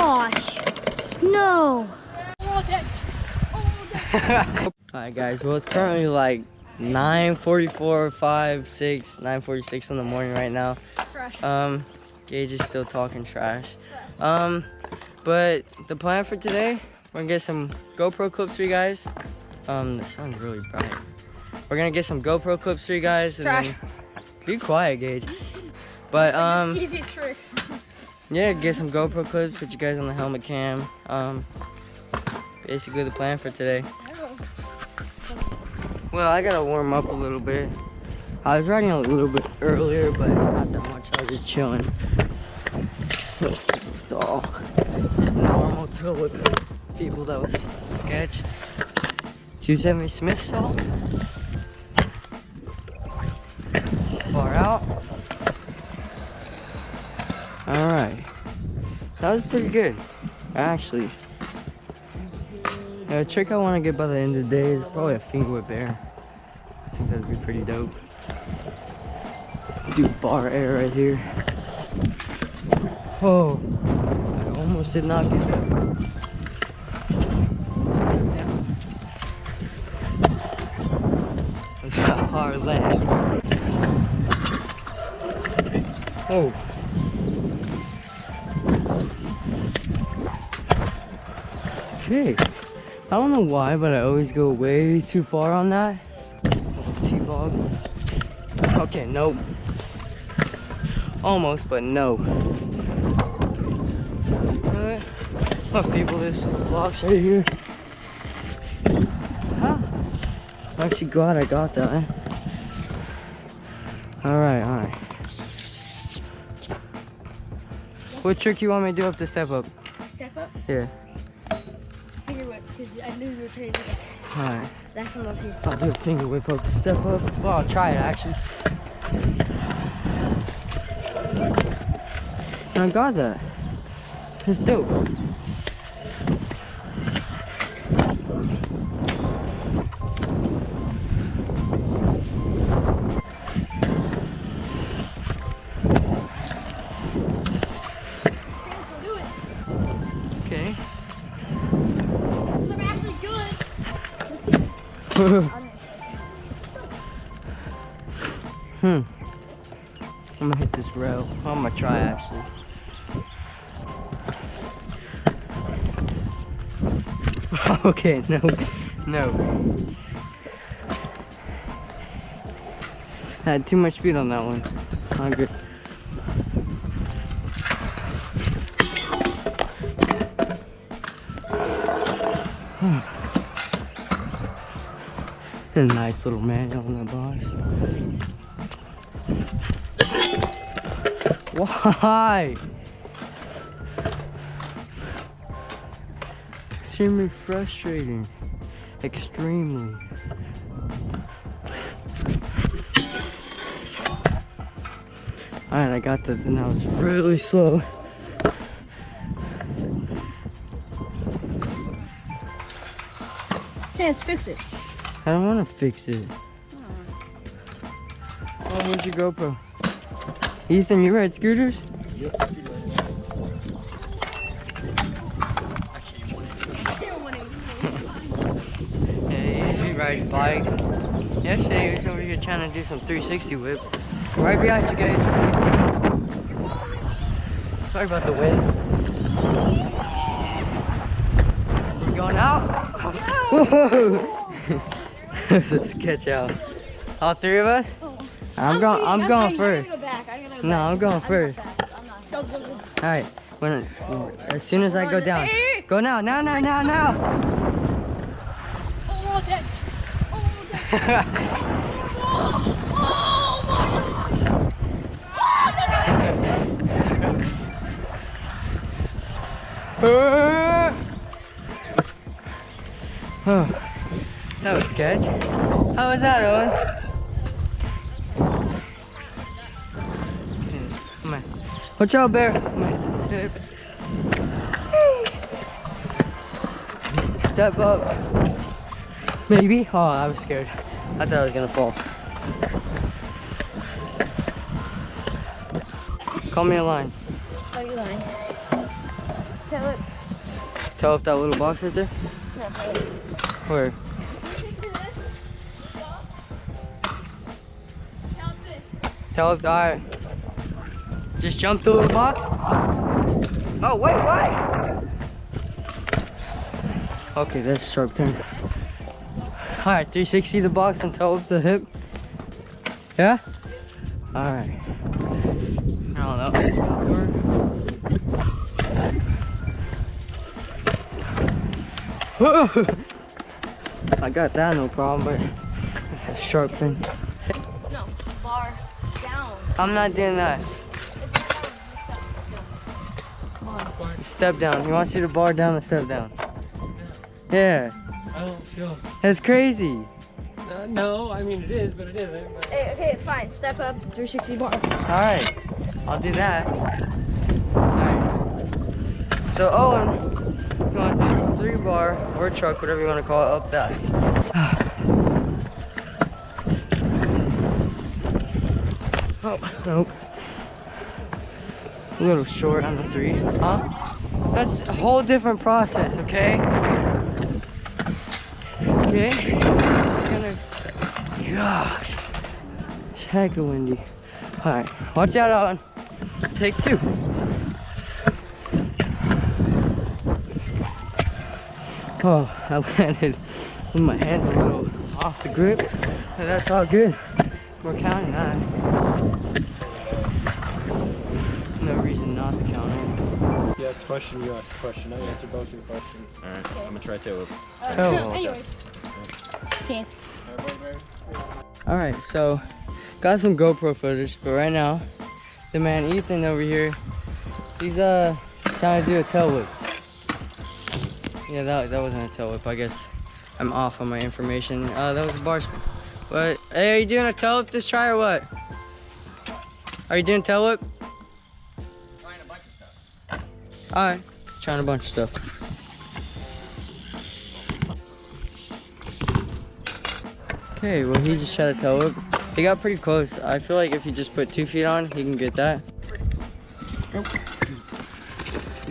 gosh. No. Alright guys, well it's currently like 9:44, 5, 6, 9:46 in the morning right now. Trash. Gage is still talking trash. But the plan for today, we're gonna get some GoPro clips for you guys. The sun's really bright. We're gonna get some GoPro clips for you guys and Trash. then be quiet, Gage. But Easiest tricks. yeah, get some GoPro clips, put you guys on the helmet cam. Basically the plan for today. Well, I gotta warm up a little bit. I was riding a little bit earlier, but not that much. I was just chilling. Little stall. Just a normal tour with people that was sketch. 270 Smith stall. Far out. Alright. That was pretty good, actually. A trick I want to get by the end of the day is probably a finger whip air. I think that'd be pretty dope. Do bar air right here. Oh, I almost did not get that. Step down. That's a hard land. Oh. Okay. I don't know why, but I always go way too far on that. T-bog. Okay, nope. Almost, but no. Look, people, there's some blocks right here. Huh? I'm actually glad I got that. Alright. What trick you want me to do up to step up? Step up? Yeah. Finger whip, because I knew you were trying to do that. Alright. That's enough here. I'll do a finger whip up to step up. Well, I'll try it actually. I got that. It's dope. Okay. They're actually good. I'm gonna hit this rail. I'm gonna try actually. Okay, no. I had too much speed on that one. I'm good. A nice little manual on the box. Why? Extremely frustrating. Extremely. Alright, I got that, and that was really slow. Chance, fix it. I don't want to fix it. Oh, where's your GoPro? Ethan, you ride scooters? Yep. Yeah, he usually rides bikes. Yesterday he was over here trying to do some 360 whips. Right behind you guys. Sorry about the wind. You going out? Whoa! That's a sketch out. All three of us? I'm going first. No, I'm going first. Alright, as soon as I go down. Go now. Oh, dead. Oh, that was sketch. How was that, Owen? Come on. Watch out, bear. Come on. Step up. Maybe? Oh, I was scared. I thought I was gonna fall. Call me a line. Call you line. tail whip. Tail whip that little box right there? No, tail whip. Where? Tail whip, alright. Just jump through the little box? Oh, wait, what? Okay, that's a sharp turn. Alright, 360 the box and tail whip the hip. Yeah? Alright. I don't know if it's gonna work. I got that, no problem, but it's a sharp thing. No, bar down. I'm not doing that. Step down. You want to see the bar down, the step down. Yeah. I don't feel. That's crazy. No, I mean it is, but it isn't. But... Hey, okay, fine. Step up, 360 bar. Alright. I'll do that. Alright. So Owen, you want to do 3 bar or truck, whatever you want to call it, up that. Oh, nope. A little short on the 3, huh? That's a whole different process, okay? Okay. Gosh. It's hecka windy. Alright, watch out on take 2. Oh, I landed with my hands a little off the grips, but that's all good. We're counting that. No reason not to count it. You asked a question, you asked a question. I answered both your questions. Alright, I'm gonna try tail whip. Anyways. Chance. Alright, so got some GoPro footage, but right now the man Ethan over here, he's trying to do a tail whip. Yeah, that wasn't a tail whip. I guess I'm off on my information. That was a bar spin. But hey, are you doing a tail whip this try or what? Are you doing tail whip? Trying a bunch of stuff. Alright, trying a bunch of stuff. Okay, well he just tried to tail whip. He got pretty close. I feel like if he just put 2 feet on, he can get that.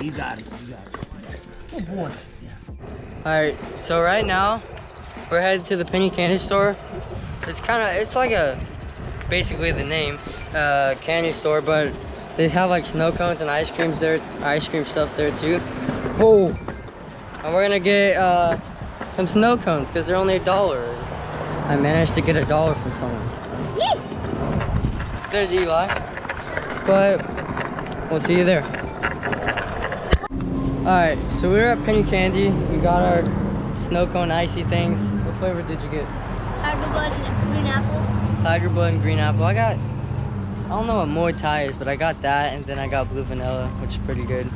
You got it. You got it. Oh boy. Alright, so right now we're headed to the penny candy store. It's like basically the name, candy store, but they have like snow cones and ice cream stuff there too. Oh, and we're gonna get some snow cones because they're only $1. I managed to get $1 from someone. Yay! There's Eli, but we'll see you there. Alright, so we're at Penny Candy. We got our snow cone icy things. What flavor did you get? Tiger Blood and green apple. Tiger Blood and green apple. I don't know what Muay Thai is, but I got that, and then I got blue vanilla, which is pretty good.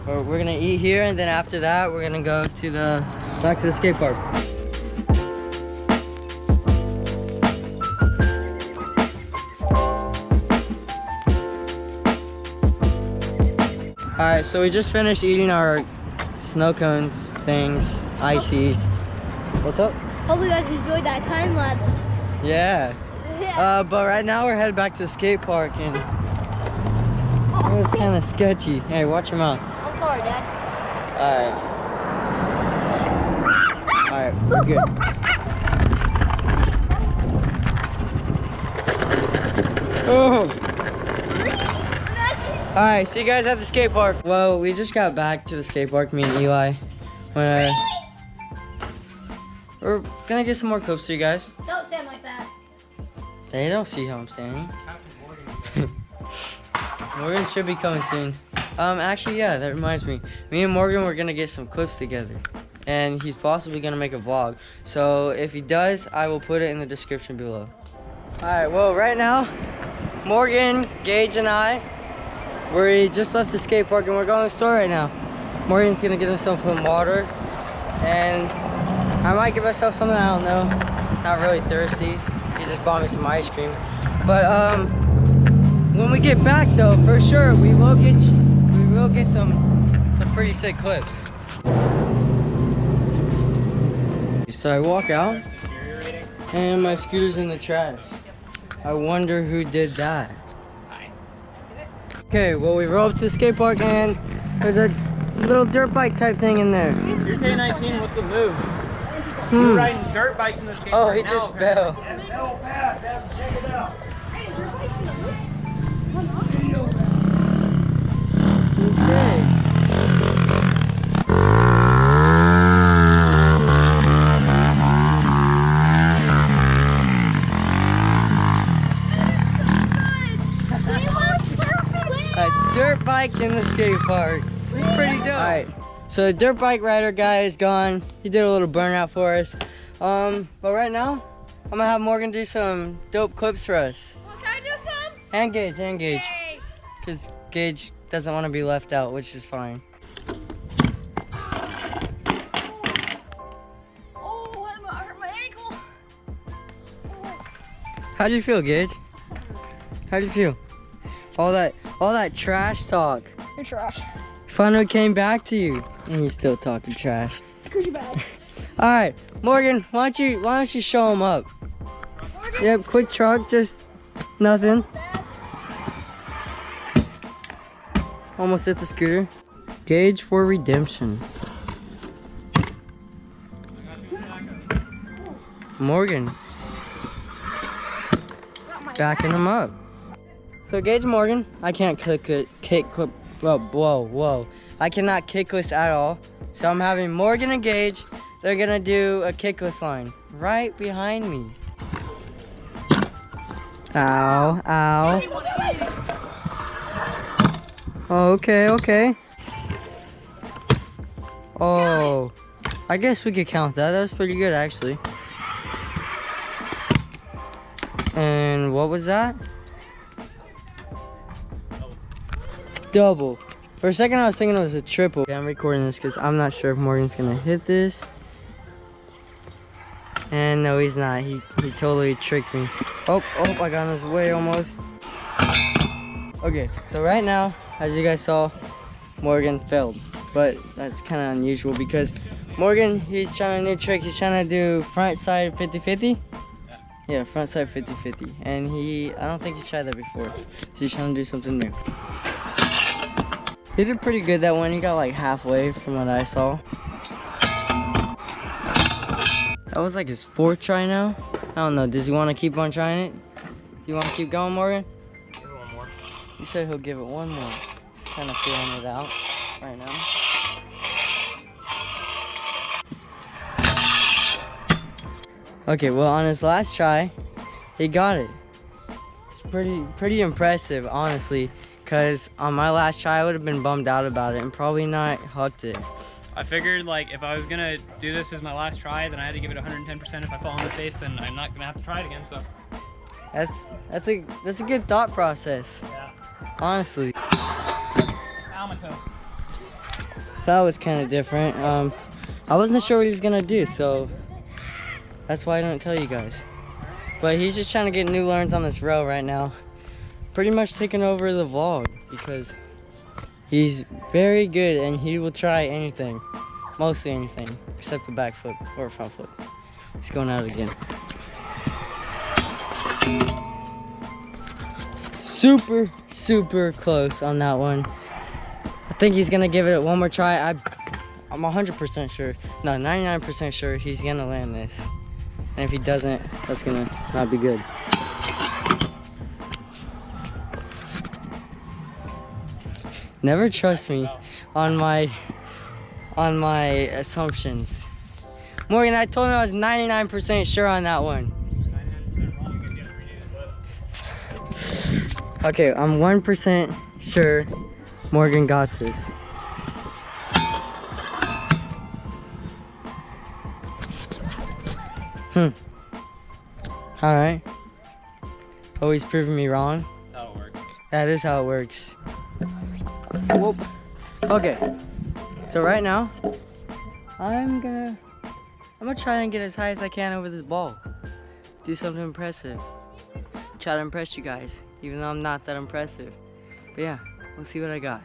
We're gonna eat here, and then after that, we're gonna go to back to the skate park. Alright, so we just finished eating our snow cones things, ices. What's up? Hope you guys enjoyed that time lapse. Yeah. But right now we're headed back to the skate park and it was kind of sketchy. Hey, watch your mouth. I'm sorry, Dad. Alright. Alright, we're good. Oh! Alright, see you guys at the skate park. Well, we just got back to the skate park, me and Eli. We're gonna get some more clips for you guys. Don't stand like that. They don't see how I'm standing. Morgan should be coming soon. Actually, yeah, that reminds me. Me and Morgan, we're gonna get some clips together. And he's possibly gonna make a vlog. So if he does, I will put it in the description below. Alright, well, right now, Morgan, Gage, and I, we just left the skate park and we're going to the store right now. Morgan's gonna get himself some water. And I might give myself something, I don't know. Not really thirsty. He just bought me some ice cream. But when we get back though, for sure, we will get some pretty sick clips. So I walk out and my scooter's in the trash. I wonder who did that. Okay, well we rode up to the skate park and there's a little dirt bike type thing in there. You're K19, what's the move? Hmm. You're riding dirt bikes in the skate Oh, park he now, just apparently. fell. Yeah, no pad, check it out. Okay. A dirt bike in the skate park. It's pretty dope. Alright, so the dirt bike rider guy is gone. He did a little burnout for us. But right now, I'm gonna have Morgan do some dope clips for us. Well, can I do some? And Gage, and Gage. Yay. Because Gage doesn't want to be left out, which is fine. Oh, I hurt my ankle. How do you feel, Gage? How do you feel? All that trash talk. You're trash. Finally came back to you, and you're still talking trash. Because you're bad. All right, Morgan, why don't you show him up? Morgan? Yep, quick truck, just nothing. Almost hit the scooter. Gauge for redemption. Morgan. Backing him up. So Gage Morgan, I can't kick whoa. I cannot kickless at all. So I'm having Morgan and Gage. They're gonna do a kickless line right behind me. Ow, ow. Oh, okay. Oh, I guess we could count that. That was pretty good, actually. And what was that? Double. For a second, I was thinking it was a triple. Okay, I'm recording this because I'm not sure if Morgan's gonna hit this. And no, he's not. He totally tricked me. Oh, I got in his way almost. Okay, so right now, as you guys saw, Morgan failed. But that's kind of unusual because Morgan, he's trying a new trick. He's trying to do front side 50-50. Yeah, front side 50-50. And I don't think he's tried that before. So he's trying to do something new. He did pretty good that one. He got like halfway from what I saw. That was like his 4th try now. I don't know. Does he want to keep on trying it? Do you want to keep going, Morgan? Give it one more. He said he'll give it one more. He's kind of feeling it out right now. Okay, well on his last try, he got it. It's pretty impressive, honestly. Because on my last try, I would have been bummed out about it and probably not hucked it. I figured like if I was gonna do this as my last try, then I had to give it 110%. If I fall on the face, then I'm not gonna have to try it again. So that's a good thought process. yeah. Honestly. Ow, my toes. That was kind of different. I wasn't sure what he was gonna do, so that's why I didn't tell you guys. But he's just trying to get new learns on this row right now. Pretty much taking over the vlog because he's very good and he will try anything, mostly anything except the back flip or front flip. He's going out again. Super close on that one. I think he's gonna give it one more try. I'm 100% sure, no, 99% sure he's gonna land this. And if he doesn't, that's gonna not be good. Never trust me on my assumptions. Morgan, I told him I was 99% sure on that one. 99% wrong, you get to redo this, but... Okay, I'm 1% sure Morgan got this. Alright. Always proving me wrong. That's how it works. That is how it works. Whoop. Okay. So right now, I'm gonna try and get as high as I can over this ball. Do something impressive. Try to impress you guys, even though I'm not that impressive. But yeah, let's see what I got.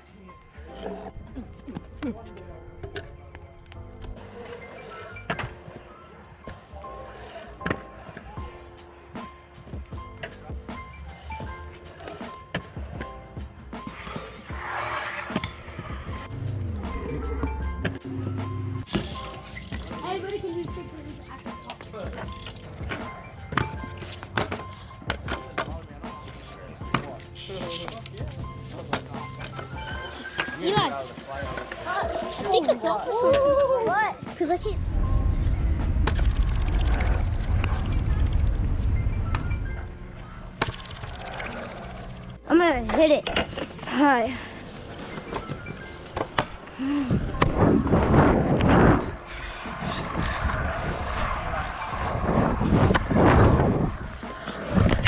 Eli, I think it's off or something. What? Because I can't see. I'm gonna hit it. Hi.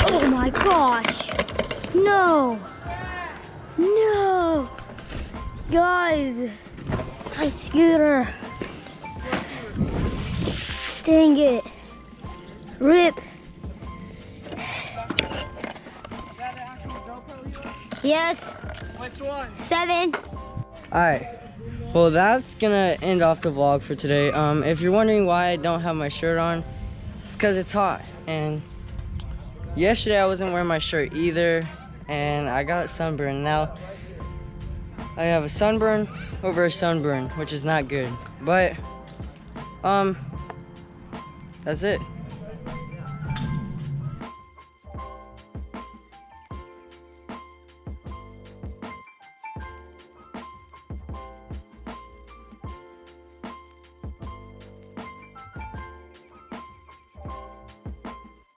Oh my gosh. No. No. Guys, my scooter. Dang it. Rip. Yes. Which one? 7. Alright, well that's gonna end off the vlog for today. If you're wondering why I don't have my shirt on, it's because it's hot. And yesterday I wasn't wearing my shirt either, and I got sunburned. Now I have a sunburn over a sunburn, which is not good. But that's it.